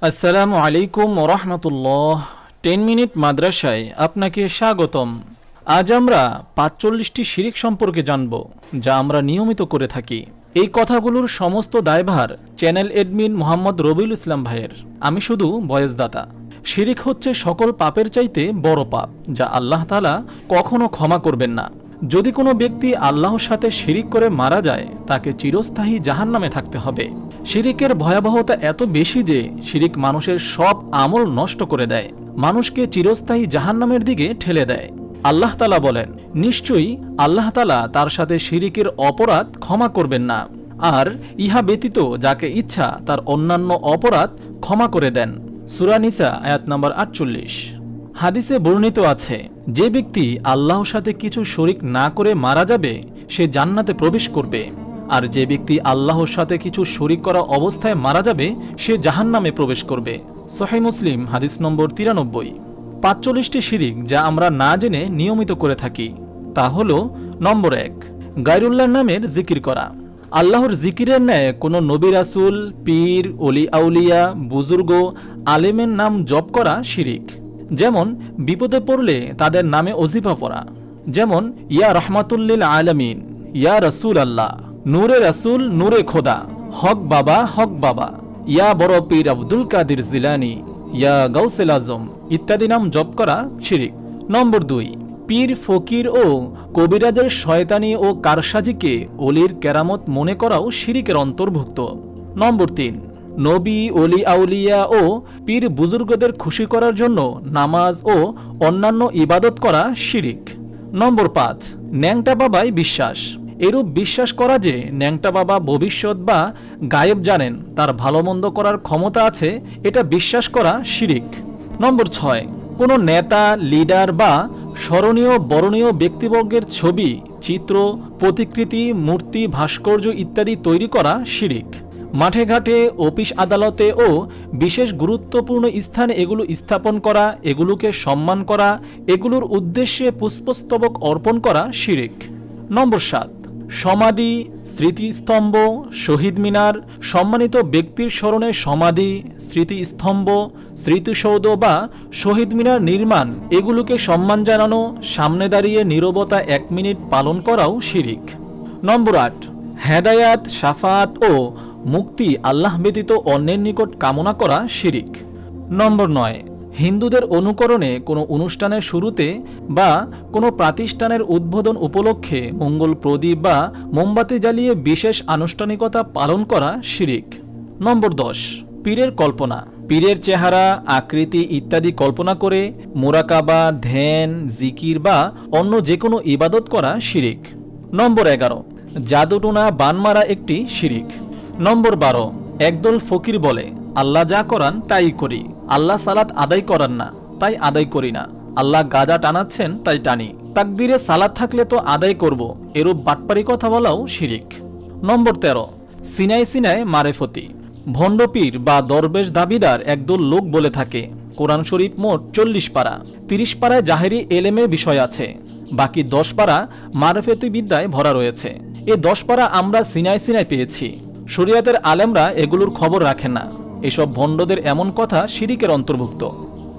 আসসালামু আলাইকুম ওরহমতুল্লাহ। 10 মিনিট মাদ্রাসায় আপনাকে স্বাগতম। আজ আমরা ৪৫টি শিরিক সম্পর্কে জানব, যা আমরা নিয়মিত করে থাকি। এই কথাগুলোর সমস্ত দায়ভার চ্যানেল এডমিন মোহাম্মদ রবিউল ইসলাম ভাইয়ের। আমি শুধু বয়েসদাতা। শিরিক হচ্ছে সকল পাপের চাইতে বড় পাপ, যা আল্লাহ তাআলা কখনো ক্ষমা করবেন না। যদি কোনো ব্যক্তি আল্লাহর সাথে শিরিক করে মারা যায়, তাকে চিরস্থায়ী জাহান্নামে থাকতে হবে। শিরিকের ভয়াবহতা এত বেশি যে শিরিক মানুষের সব আমল নষ্ট করে দেয়, মানুষকে চিরস্থায়ী জাহান্নামের দিকে ঠেলে দেয়। আল্লাহ তাআলা বলেন, নিশ্চয়ই আল্লাহ তাআলা তার সাথে শিরিকের অপরাধ ক্ষমা করবেন না, আর ইহা ব্যতীত যাকে ইচ্ছা তার অন্যান্য অপরাধ ক্ষমা করে দেন। সূরা নিসা আয়াত নম্বর ৪৮। হাদিসে বর্ণিত আছে, যে ব্যক্তি আল্লাহর সাথে কিছু শরিক না করে মারা যাবে, সে জান্নাতে প্রবেশ করবে, আর যে ব্যক্তি আল্লাহর সাথে কিছু শরিক করা অবস্থায় মারা যাবে, সে জাহান্নামে প্রবেশ করবে। সহিহ মুসলিম হাদিস নম্বর ৯৩। ৪৫টি শিরিক যা আমরা না জেনে নিয়মিত করে থাকি, তা হল: নম্বর ১, গায়রুল্লাহর নামের জিকির করা। আল্লাহর জিকিরের ন্যায় কোনো নবী রাসূল, পীর, অলি আউলিয়া, বুজুর্গ, আলেমের নাম জপ করা শিরিক। যেমন বিপদে পড়লে তাদের নামে ওজিফা পড়া, যেমন ইয়া রহমাতুল্লিল আলামিন, ইয়া রাসূল আল্লাহ, নূরে রাসূল, নূরে খোদা, হক বাবা, হক বাবা, ইয়া বড় পীর আব্দুল কাদির জিলানী, ইয়া গাউসুল আজম ইত্যাদি নাম জপ করা শিরিক। নম্বর ২, পীর, ফকির ও কবিরাজের শয়তানি ও কারসাজিকে অলির কেরামত মনে করাও শিরিকের অন্তর্ভুক্ত। নম্বর ৩, নবী, অলি আউলিয়া ও পীর বুজুর্গদের খুশি করার জন্য নামাজ ও অন্যান্য ইবাদত করা শিরিক। নম্বর ৫, ন্যাংটা বাবায় বিশ্বাস। এরূপ বিশ্বাস করা যে ন্যাংটা বাবা ভবিষ্যৎ বা গায়েব জানেন, তার ভালো মন্দ করার ক্ষমতা আছে, এটা বিশ্বাস করা শিরিক। নম্বর ৬, কোনো নেতা, লিডার বা স্মরণীয় বরণীয় ব্যক্তিবর্গের ছবি, চিত্র, প্রতিকৃতি, মূর্তি, ভাস্কর্য ইত্যাদি তৈরি করা শিরিক। মাঠে ঘাটে, অফিস আদালতে ও বিশেষ গুরুত্বপূর্ণ স্থানে এগুলো স্থাপন করা, এগুলোকে সম্মান করা, এগুলোর উদ্দেশ্যে পুষ্পস্তবক অর্পণ করা শিরিক। নম্বর ৭, সমাধি, স্মৃতিস্তম্ভ, শহীদ মিনার, সম্মানিত ব্যক্তির স্মরণে সমাধি, স্মৃতিস্তম্ভ, স্মৃতিসৌধ বা শহীদ মিনার নির্মাণ, এগুলোকে সম্মান জানানো, সামনে দাঁড়িয়ে নীরবতা ১ মিনিট পালন করাও শিরিক। নম্বর ৮, হেদায়াত, শাফাত ও মুক্তি আল্লাহ ব্যতীত অন্যের নিকট কামনা করা শিরিক। নম্বর ৯, হিন্দুদের অনুকরণে কোনো অনুষ্ঠানের শুরুতে বা কোনো প্রাতিষ্ঠানের উদ্বোধন উপলক্ষে মঙ্গল প্রদীপ বা মোমবাতি জ্বালিয়ে বিশেষ আনুষ্ঠানিকতা পালন করা শিরিক। নম্বর ১০, পীরের কল্পনা। পীরের চেহারা, আকৃতি ইত্যাদি কল্পনা করে মুরাকাবা, ধ্যান, জিকির বা অন্য যে কোনো ইবাদত করা শিরিক। নম্বর ১১, জাদুটোনা, বান মারা একটি শিরিক। নম্বর ১২, একদল ফকির বলে, আল্লাহ যা করান তাই করি, আল্লাহ সালাত আদায় করান না তাই আদায় করি না, আল্লাহ গাজা টানাচ্ছেন তাই টানি, তাকদিরে সালাত থাকলে তো আদায় করব, এরূপ বাটপারি কথা বলাও শিরিক। নম্বর ১৩, সিনাই সিনাই মারেফতি। ভণ্ড পীর বা দরবেশ দাবিদার একদল লোক বলে থাকে, কোরআন শরীফ মোট ৪০ পারা, ৩০ পারায় জাহেরি এলেমের বিষয় আছে, বাকি ১০ পারা মারেফতি বিদ্যায় ভরা রয়েছে। এ ১০ পারা আমরা সিনাই সিনাই পেয়েছি। শরিয়াতের আলেমরা এগুলোর খবর রাখেন না। এসব ভণ্ডদের এমন কথা শিরিকের অন্তর্ভুক্ত।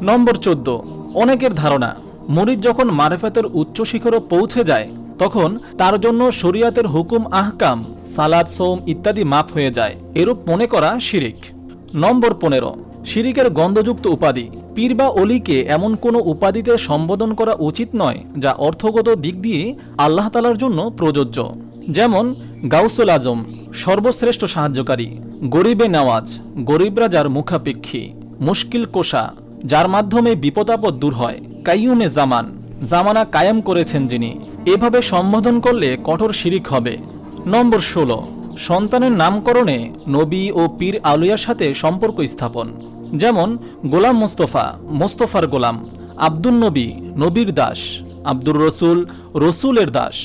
নম্বর ১৪, অনেকের ধারণা মুরিদ যখন মারেফাতের উচ্চ শিখরে পৌঁছে যায়, তখন তার জন্য শরিয়াতের হুকুম, আহকাম, সালাত, সৌম ইত্যাদি মাফ হয়ে যায়, এরূপ মনে করা শিরিক। নম্বর ১৫, শিরিকের গন্ধযুক্ত উপাধি। পীর বা অলিকে এমন কোনো উপাধিতে সম্বোধন করা উচিত নয় যা অর্থগত দিক দিয়ে আল্লাহ তাআলার জন্য প্রযোজ্য। যেমন গাউসুল আজম, সর্বশ্রেষ্ঠ সাহায্যকারী; গরিবে নওয়াজ, গরিবরা যার মুখাপেক্ষী; মুশকিল কোষা, যার মাধ্যমে বিপদাপদ দূর হয়; কাইয়ুমে জামান, জামানা কায়েম করেছেন যিনি। এভাবে সম্বোধন করলে কঠোর শিরিক হবে। নম্বর ১৬, সন্তানের নামকরণে নবী ও পীর আউলিয়ার সাথে সম্পর্ক স্থাপন। যেমন গোলাম মোস্তফা, মোস্তফার গোলাম; আব্দুল নবী, নবীর দাস; আব্দুর রসুল, রসুলের দাস;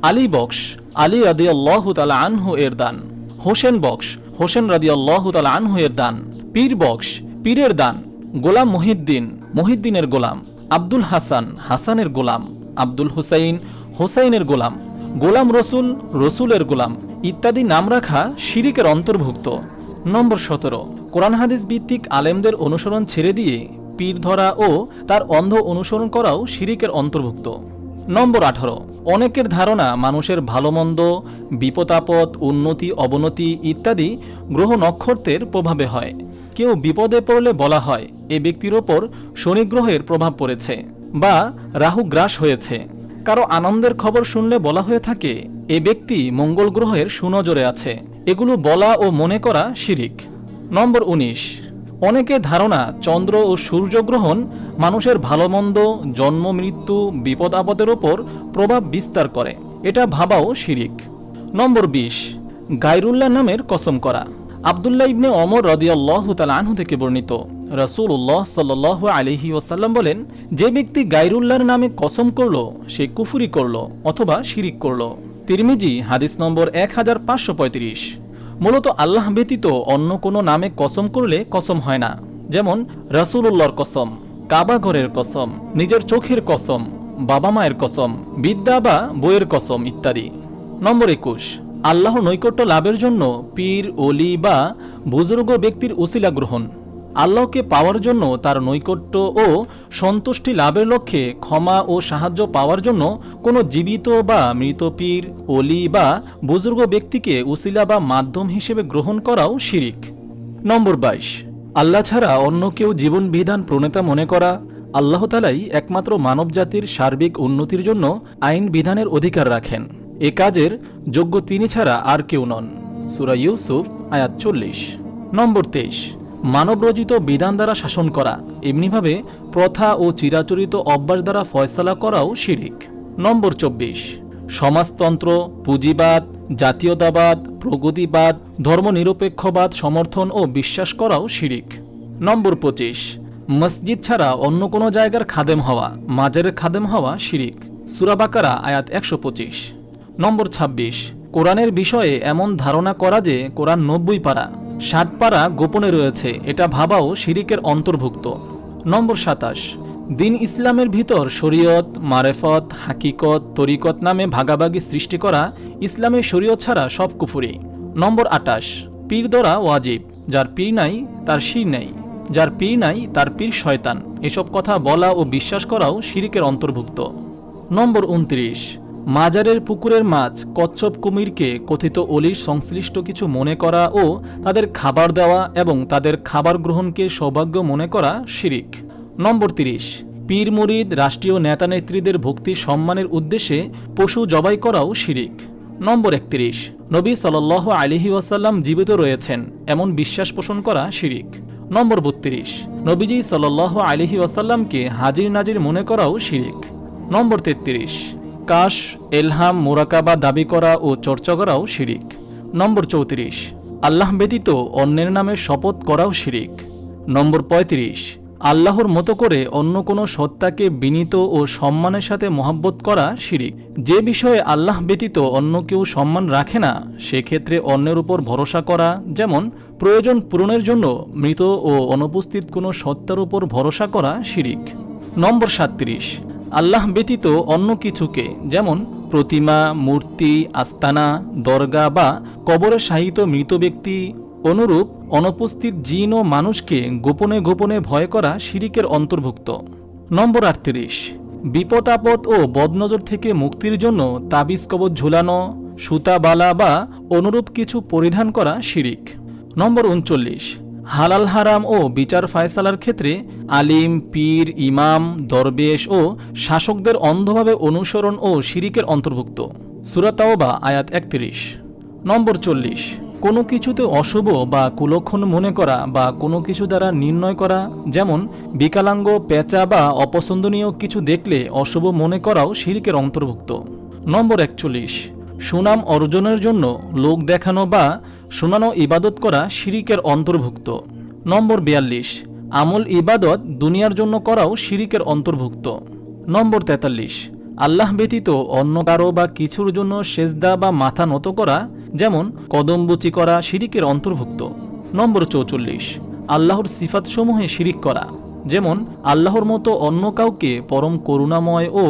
আলী বক্স, আলী রাদিয়াল্লাহু তাআলা আনহু এর দান; হোসেন বক্স, হোসেন রাদিয়াল্লাহু তাআলা আনহু এর দান; পীর বক্স, পীরের দান; গোলাম মুহিদ্দিন, মুহিদ্দিনের গোলাম; আব্দুল হাসান, হাসানের গোলাম; আব্দুল হুসাইন, হোসাইনের গোলাম; গোলাম রসুল, রসুলের গোলাম ইত্যাদি নাম রাখা শিরিকের অন্তর্ভুক্ত। নম্বর 17, কোরআন হাদিস ভিত্তিক আলেমদের অনুসরণ ছেড়ে দিয়ে পীর ধরা ও তার অন্ধ অনুসরণ করাও শিরিকের অন্তর্ভুক্ত। নম্বর 18, অনেকের ধারণা মানুষের ভালোমন্দ, বিপদাপদ, উন্নতি অবনতি ইত্যাদি গ্রহ নক্ষত্রের প্রভাবে হয়। কেউ বিপদে পড়লে বলা হয় এ ব্যক্তির ওপর শনি গ্রহের প্রভাব পড়েছে বা রাহু গ্রাস হয়েছে। কারো আনন্দের খবর শুনলে বলা হয়ে থাকে এ ব্যক্তি মঙ্গল গ্রহের সুনজরে আছে। এগুলো বলা ও মনে করা শিরিক। নম্বর 19, অনেকে ধারণা চন্দ্র ও সূর্যগ্রহণ মানুষের ভালোমন্দ, জন্ম মৃত্যু, বিপদ আপদের ওপর প্রভাব বিস্তার করে। এটা ভাবাও শিরিক। নম্বর 20, গায়রুল্লাহ নামের কসম করা। আব্দুল্লাহ ইবনে ওমর রাদিয়াল্লাহু তাআলা আনহু থেকে বর্ণিত, রাসূলুল্লাহ সাল্লাল্লাহু আলাইহি ওয়াসাল্লাম বলেন, যে ব্যক্তি গায়রুল্লাহর নামে কসম করলো সে কুফরি করলো অথবা শিরিক করলো। তিরমিজি হাদিস নম্বর 1535। মূলত আল্লাহ ব্যতীত অন্য কোনো নামে কসম করলে কসম হয় না, যেমন রাসূলুল্লাহর কসম, কাবা ঘরের কসম, নিজের চোখের কসম, বাবা মায়ের কসম, বিদ্যা বা বইয়ের কসম ইত্যাদি। নম্বর 21, আল্লাহর নৈকট্য লাভের জন্য পীর, ওলি বা বুজুর্গ ব্যক্তির উসিলা গ্রহণ। আল্লাহকে পাওয়ার জন্য তার নৈকট্য ও সন্তুষ্টি লাভের লক্ষ্যে ক্ষমা ও সাহায্য পাওয়ার জন্য কোনো জীবিত বা মৃত পীর, ওলি বা বুজুর্গ ব্যক্তিকে উসিলা বা মাধ্যম হিসেবে গ্রহণ করাও শিরিক। নম্বর 22, আল্লাহ ছাড়া অন্য কেউ জীবন বিধান প্রণেতা মনে করা। আল্লাহ তাআলাই একমাত্র মানবজাতির সার্বিক উন্নতির জন্য আইন বিধানের অধিকার রাখেন। এ কাজের যোগ্য তিনি ছাড়া আর কেউ নন। সূরা ইউসুফ আয়াত 40। নম্বর 23, মানবরচিত বিধান দ্বারা শাসন করা, এমনিভাবে প্রথা ও চিরাচরিত অভ্যাস দ্বারা ফয়সালা করাও শিরিক। নম্বর 24, সমাজতন্ত্র, পুঁজিবাদ, জাতীয়তাবাদ, প্রগতিবাদ, ধর্মনিরপেক্ষবাদ সমর্থন ও বিশ্বাস করাও শিরিক। নম্বর 25, মসজিদ ছাড়া অন্য কোনো জায়গার খাদেম হওয়া, মাজারের খাদেম হওয়া শিরিক। সূরা বাকারা আয়াত 125। নম্বর 26, কোরআনের বিষয়ে এমন ধারণা করা যে কোরআন 90 পারা, 60 পারা গোপনে রয়েছে, এটা ভাবাও শিরিকের অন্তর্ভুক্ত। নম্বর 27, দিন ইসলামের ভিতর শরীয়ত, মারেফত, হাকিকত, তরিকত নামে ভাগাভাগি সৃষ্টি করা ইসলামের শরীয়ত ছাড়া সব কুফরি। নম্বর 28, পীর ধরা ওয়াজিব, যার পীর নাই তার শির নেই, যার পীর নাই তার পীর শয়তান, এসব কথা বলা ও বিশ্বাস করাও শিরিকের অন্তর্ভুক্ত। নম্বর 29, মাজারের পুকুরের মাছ, কচ্ছপ, কুমিরকে কথিত অলির সংশ্লিষ্ট কিছু মনে করা ও তাদের খাবার দেওয়া এবং তাদের খাবার গ্রহণকে সৌভাগ্য মনে করা শিরিক। নম্বর 30, পীর মুরিদ, রাষ্ট্রীয় নেতা নেত্রীদের ভক্তি সম্মানের উদ্দেশ্যে পশু জবাই করাও শিরিক। নম্বর 31, নবী সাল্লাল্লাহু আলাইহি ওয়াসাল্লাম জীবিত রয়েছেন এমন বিশ্বাস পোষণ করা শিরিক। নম্বর 32, নবীজি সাল্লাল্লাহু আলাইহি ওয়াসাল্লামকে হাজির নাজির মনে করাও শিরিক। নম্বর 33, কাশ, এলহাম, মুরাকাবা দাবি করা ও চর্চা করাও শিরিক। নম্বর 34, আল্লাহ ব্যতীত অন্যের নামে শপথ করাও শিরিক। নম্বর 35, আল্লাহর মতো করে অন্য কোনো সত্তাকে বিনীত ও সম্মানের সাথে মহব্বত করা শিরিক। যে বিষয়ে আল্লাহ ব্যতীত অন্য কেউ সম্মান রাখে না সেক্ষেত্রে অন্যের উপর ভরসা করা, যেমন প্রয়োজন পূরণের জন্য মৃত ও অনুপস্থিত কোনো সত্তার উপর ভরসা করা শিরিক। নম্বর 37, আল্লাহ ব্যতীত অন্য কিছুকে, যেমন প্রতিমা, মূর্তি, আস্তানা, দরগা বা কবরে শায়িত মৃত ব্যক্তি, অনুরূপ অনুপস্থিত জিন ও মানুষকে গোপনে গোপনে ভয় করা শিরিকের অন্তর্ভুক্ত। নম্বর 38, বিপদ আপদ ও বদনজর থেকে মুক্তির জন্য তাবিজ কবজ ঝুলানো, সুতাবালা বা অনুরূপ কিছু পরিধান করা শিরিক। নম্বর 39, হালাল হারাম ও বিচার ফায়সালার ক্ষেত্রে আলিম, পীর, ইমাম, দরবেশ ও শাসকদের অন্ধভাবে অনুসরণ ও শিরিকের অন্তর্ভুক্ত। সূরা তাওবা আয়াত 31। নম্বর 40, কোনো কিছুতে অশুভ বা কুলক্ষণ মনে করা বা কোনো কিছু দ্বারা নির্ণয় করা, যেমন বিকলাঙ্গ, পেঁচা বা অপছন্দনীয় কিছু দেখলে অশুভ মনে করাও শিরিকের অন্তর্ভুক্ত। নম্বর 41, সুনাম অর্জনের জন্য লোক দেখানো বা শোনানো ইবাদত করা শিরিকের অন্তর্ভুক্ত। নম্বর 42, আমল ইবাদত দুনিয়ার জন্য করাও শিরিকের অন্তর্ভুক্ত। নম্বর 43, আল্লাহ ব্যতীত অন্য কারো বা কিছুর জন্য সেজদা বা মাথা নত করা, যেমন কদমবুচি করা শিরিকের অন্তর্ভুক্ত। নম্বর 44, আল্লাহর সিফাতসমূহে শিরিক করা, যেমন আল্লাহর মতো অন্য কাউকে পরম করুণাময় ও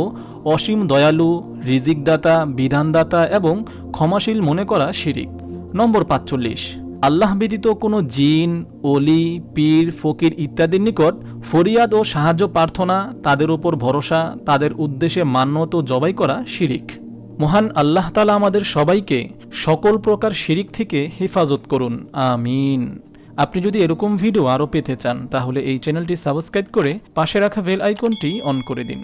অসীম দয়ালু, রিজিকদাতা, বিধানদাতা এবং ক্ষমাশীল মনে করা শিরিক। নম্বর 45, আল্লাহ ব্যতীত কোনো জিন, অলি, পীর, ফকির ইত্যাদির নিকট ফরিয়াদ ও সাহায্য প্রার্থনা, তাদের উপর ভরসা, তাদের উদ্দেশ্যে মান্যত জবাই করা শিরিক। মহান আল্লাহ তাআলা আমাদের সবাইকে সকল প্রকার শিরিক থেকে হেফাজত করুন, আমিন। আপনি যদি এরকম ভিডিও আরও পেতে চান তাহলে এই চ্যানেলটি সাবস্ক্রাইব করে পাশে রাখা বেল আইকনটি অন করে দিন।